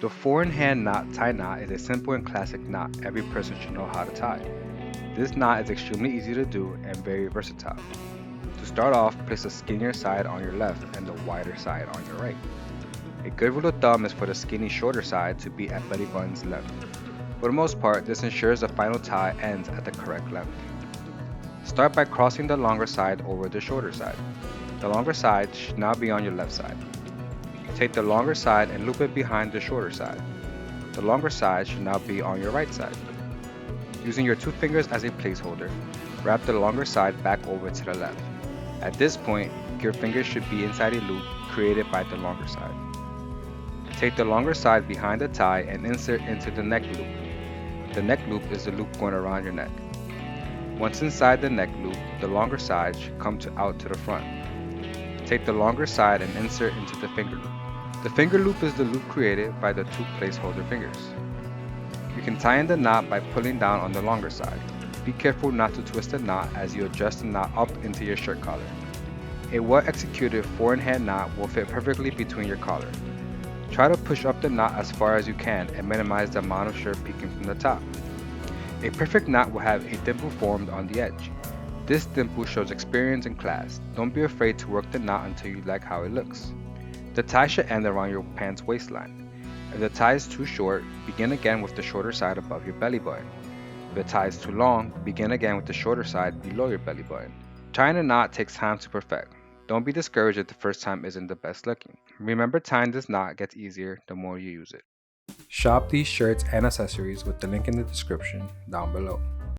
The four-in-hand knot tie knot is a simple and classic knot every person should know how to tie. This knot is extremely easy to do and very versatile. To start off, place the skinnier side on your left and the wider side on your right. A good rule of thumb is for the skinny shorter side to be at belly button's length. For the most part, this ensures the final tie ends at the correct length. Start by crossing the longer side over the shorter side. The longer side should now be on your left side. Take the longer side and loop it behind the shorter side. The longer side should now be on your right side. Using your two fingers as a placeholder, wrap the longer side back over to the left. At this point, your fingers should be inside a loop created by the longer side. Take the longer side behind the tie and insert into the neck loop. The neck loop is the loop going around your neck. Once inside the neck loop, the longer side should come out to the front. Take the longer side and insert into the finger loop. The finger loop is the loop created by the two placeholder fingers. You can tie in the knot by pulling down on the longer side. Be careful not to twist the knot as you adjust the knot up into your shirt collar. A well-executed four-in-hand knot will fit perfectly between your collar. Try to push up the knot as far as you can and minimize the amount of shirt peeking from the top. A perfect knot will have a dimple formed on the edge. This dimple shows experience and class. Don't be afraid to work the knot until you like how it looks. The tie should end around your pants waistline. If the tie is too short, begin again with the shorter side above your belly button. If the tie is too long, begin again with the shorter side below your belly button. Tying a knot takes time to perfect. Don't be discouraged if the first time isn't the best looking. Remember, tying this knot gets easier the more you use it. Shop these shirts and accessories with the link in the description down below.